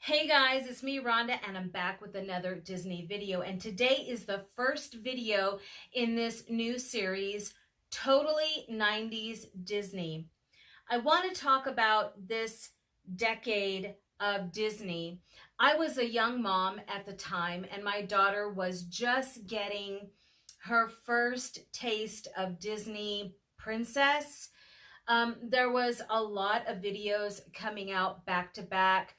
Hey guys, it's me Rhonda and I'm back with another Disney video, and today is the first video in this new series, Totally 90s Disney. I want to talk about this decade of Disney. I was a young mom at the time and my daughter was just getting her first taste of Disney princess. There was a lot of videos coming out back to back,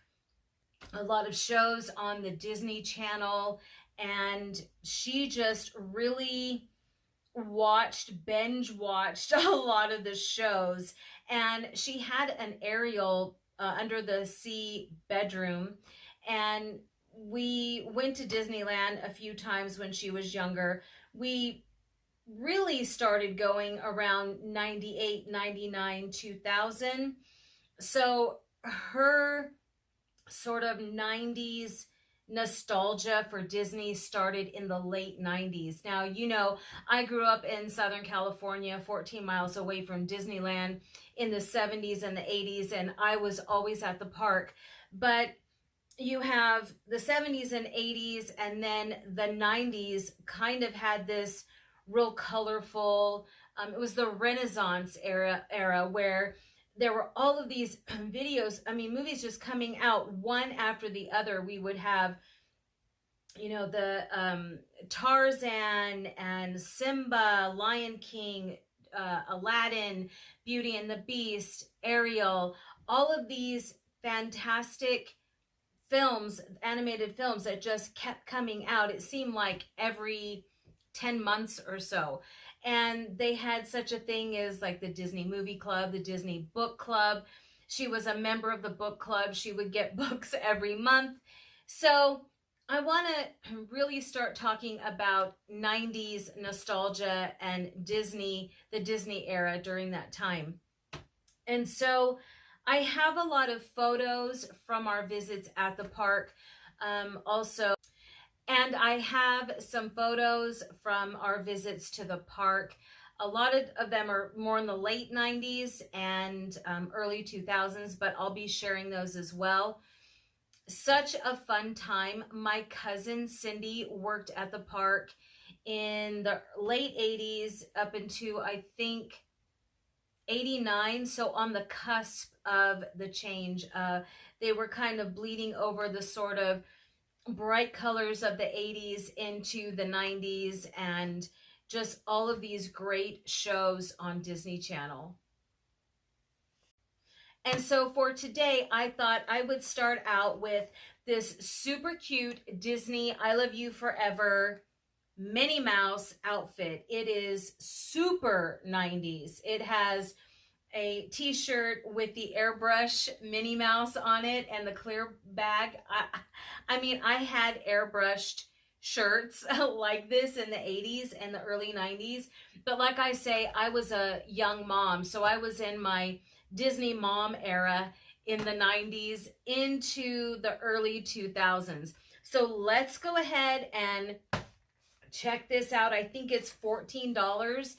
a lot of shows on the Disney Channel, and she just really binge watched a lot of the shows. And she had an Ariel under the sea bedroom, and we went to Disneyland a few times when she was younger. We really started going around 98, 99, 2000. So her sort of 90s nostalgia for Disney started in the late 90s. Now, I grew up in Southern California, 14 miles away from Disneyland in the 70s and the 80s, and I was always at the park. But you have the 70s and 80s, and then the 90s kind of had this real colorful, it was the Renaissance era where there were all of these videos, movies just coming out one after the other. We would have, the Tarzan and Simba, Lion King, Aladdin, Beauty and the Beast, Ariel, all of these fantastic films, animated films that just kept coming out. It seemed like every 10 months or so. And they had such a thing as like the Disney Movie Club, the Disney Book Club. She was a member of the book club. She would get books every month. So I want to really start talking about 90s nostalgia and Disney, the Disney era during that time. And so I have a lot of photos from our visits at the park also. And I have some photos from our visits to the park. A lot of them are more in the late 90s and early 2000s, but I'll be sharing those as well. Such a fun time. My cousin Cindy worked at the park in the late 80s up into, I think, 89. So on the cusp of the change, they were kind of bleeding over the sort of bright colors of the 80s into the 90s, and just all of these great shows on Disney Channel. And so for today, I thought I would start out with this super cute Disney I Love You Forever Minnie Mouse outfit. It is super 90s. It has a t-shirt with the airbrush Minnie Mouse on it and the clear bag. I had airbrushed shirts like this in the 80s and the early 90s. But like I say, I was a young mom. So I was in my Disney mom era in the 90s into the early 2000s. So let's go ahead and check this out. I think it's $14.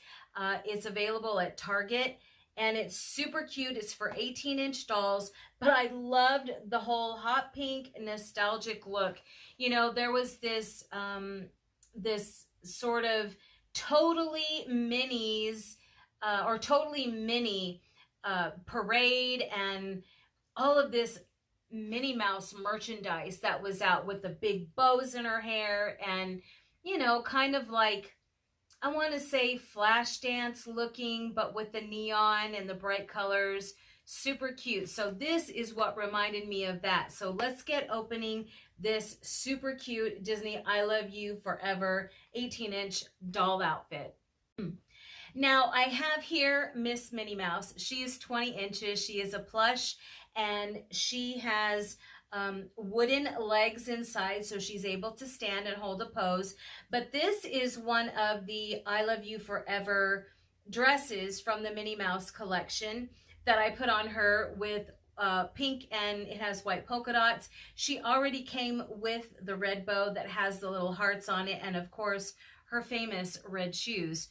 It's available at Target. And it's super cute. It's for 18-inch dolls, but I loved the whole hot pink nostalgic look. There was this this sort of totally minis or totally mini parade, and all of this Minnie Mouse merchandise that was out with the big bows in her hair, and kind of like, I want to say flash dance looking, but with the neon and the bright colors. Super cute. So this is what reminded me of that. So let's get opening this super cute Disney I Love You Forever 18-inch doll outfit. Now I have here Miss Minnie Mouse. She is 20 inches. She is a plush, and she has wooden legs inside, so she's able to stand and hold a pose. But this is one of the I Love You Forever dresses from the Minnie Mouse collection that I put on her with pink, and it has white polka dots. She already came with the red bow that has the little hearts on it, and of course her famous red shoes.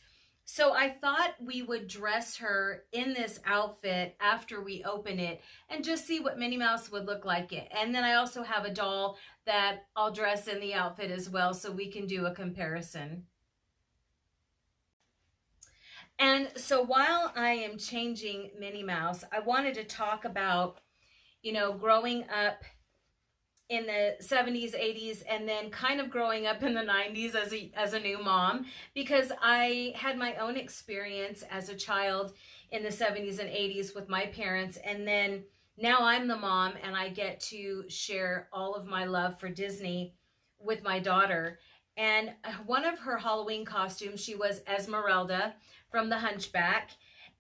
So I thought we would dress her in this outfit after we open it and just see what Minnie Mouse would look like it. And then I also have a doll that I'll dress in the outfit as well, so we can do a comparison. And so while I am changing Minnie Mouse, I wanted to talk about, growing up in the 70s, 80s, and then kind of growing up in the 90s as a new mom, because I had my own experience as a child in the 70s and 80s with my parents, and then now I'm the mom and I get to share all of my love for Disney with my daughter. And one of her Halloween costumes, she was Esmeralda from The Hunchback.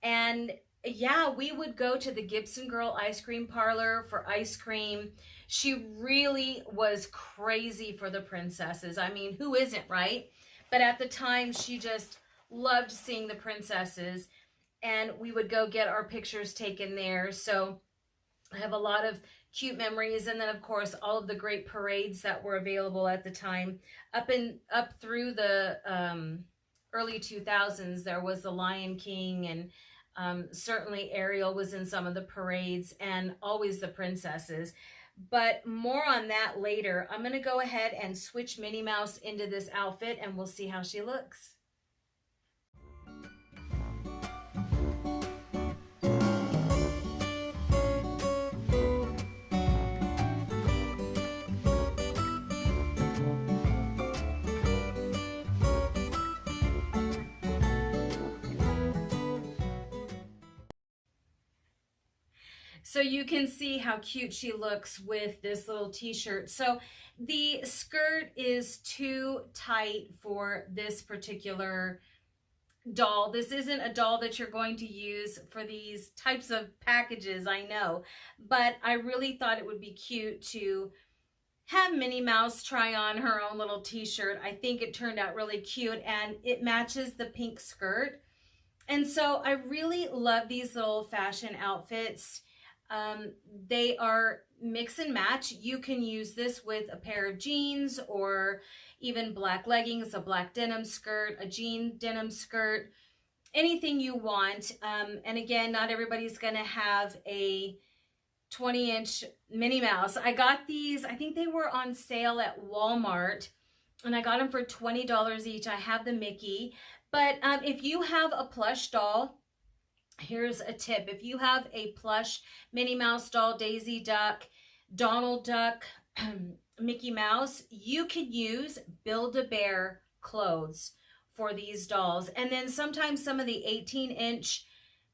And yeah, we would go to the Gibson Girl ice cream parlor for ice cream. She really was crazy for the princesses. I mean, who isn't, right? But at the time, she just loved seeing the princesses, and we would go get our pictures taken there. So I have a lot of cute memories, and then of course all of the great parades that were available at the time. Up through the early 2000s, there was the Lion King, and certainly Ariel was in some of the parades, and always the princesses. But more on that later. I'm going to go ahead and switch Minnie Mouse into this outfit, and we'll see how she looks. So you can see how cute she looks with this little t-shirt. So the skirt is too tight for this particular doll. This isn't a doll that you're going to use for these types of packages, I know. But I really thought it would be cute to have Minnie Mouse try on her own little t-shirt. I think it turned out really cute, and it matches the pink skirt. And so I really love these little fashion outfits. They are mix and match. You can use this with a pair of jeans, or even black leggings, a black denim skirt, a jean denim skirt, anything you want. And again, not everybody's going to have a 20-inch Minnie Mouse. I got these, I think they were on sale at Walmart, and I got them for $20 each. I have the Mickey. But if you have a plush doll, here's a tip. If you have a plush Minnie Mouse doll, Daisy Duck, Donald Duck, Mickey Mouse, you can use Build-A-Bear clothes for these dolls. And then sometimes some of the 18-inch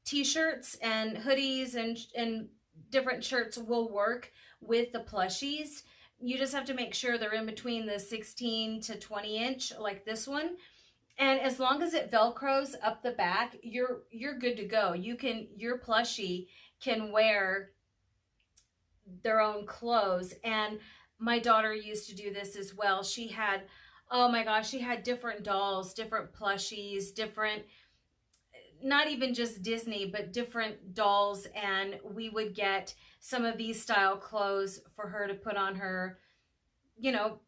t-shirts and hoodies and different shirts will work with the plushies. You just have to make sure they're in between the 16 to 20 inch like this one. And as long as it Velcros up the back, you're good to go. Your plushie can wear their own clothes. And my daughter used to do this as well. She had, oh my gosh, she had different dolls, different plushies, different, not even just Disney, but different dolls. And we would get some of these style clothes for her to put on her,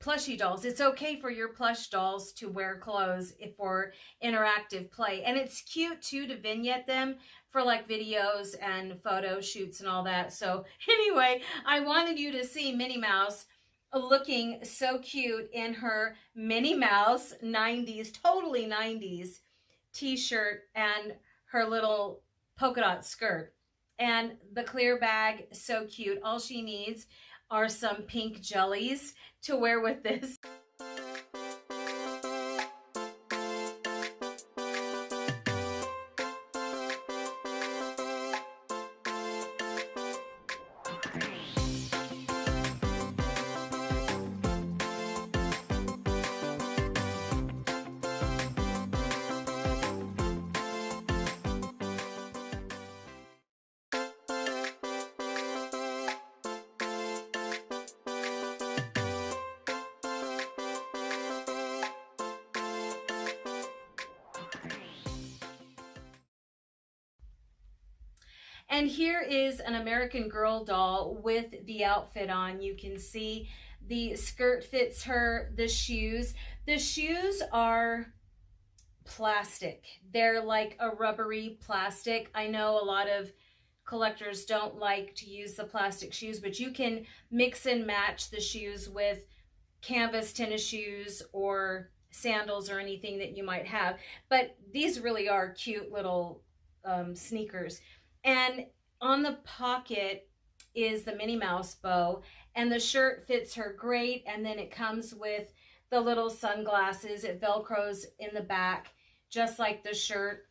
plushie dolls. It's okay for your plush dolls to wear clothes for interactive play. And it's cute too to vignette them for like videos and photo shoots and all that. So anyway, I wanted you to see Minnie Mouse looking so cute in her Minnie Mouse 90s, totally 90s t-shirt and her little polka dot skirt. And the clear bag, so cute. All she needs are some pink jellies to wear with this. And here is an American Girl doll with the outfit on. You can see the skirt fits her, the shoes. The shoes are plastic. They're like a rubbery plastic. I know a lot of collectors don't like to use the plastic shoes, but you can mix and match the shoes with canvas tennis shoes or sandals or anything that you might have. But these really are cute little sneakers. And on the pocket is the Minnie Mouse bow, and the shirt fits her great. And then it comes with the little sunglasses. It velcros in the back just like the shirt.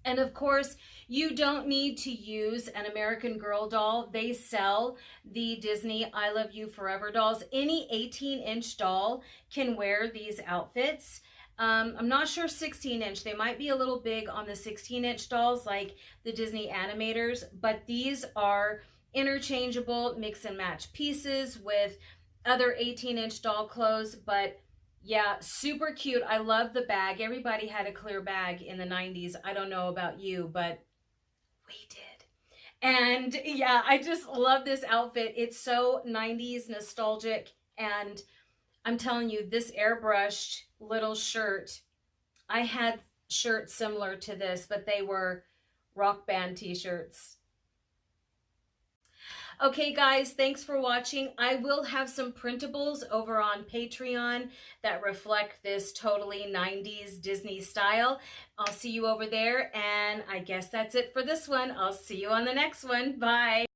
And of course, you don't need to use an American Girl doll. They sell the Disney I Love You Forever dolls. Any 18-inch doll can wear these outfits. I'm not sure 16-inch. They might be a little big on the 16-inch dolls like the Disney animators, but these are interchangeable mix and match pieces with other 18-inch doll clothes. But yeah, super cute. I love the bag. Everybody had a clear bag in the 90s. I don't know about you, but we did. And yeah, I just love this outfit. It's so 90s nostalgic. And I'm telling you, this airbrushed little shirt, I had shirts similar to this, but they were rock band t-shirts. Okay, guys, thanks for watching. I will have some printables over on Patreon that reflect this totally 90s Disney style. I'll see you over there, and I guess that's it for this one. I'll see you on the next one. Bye.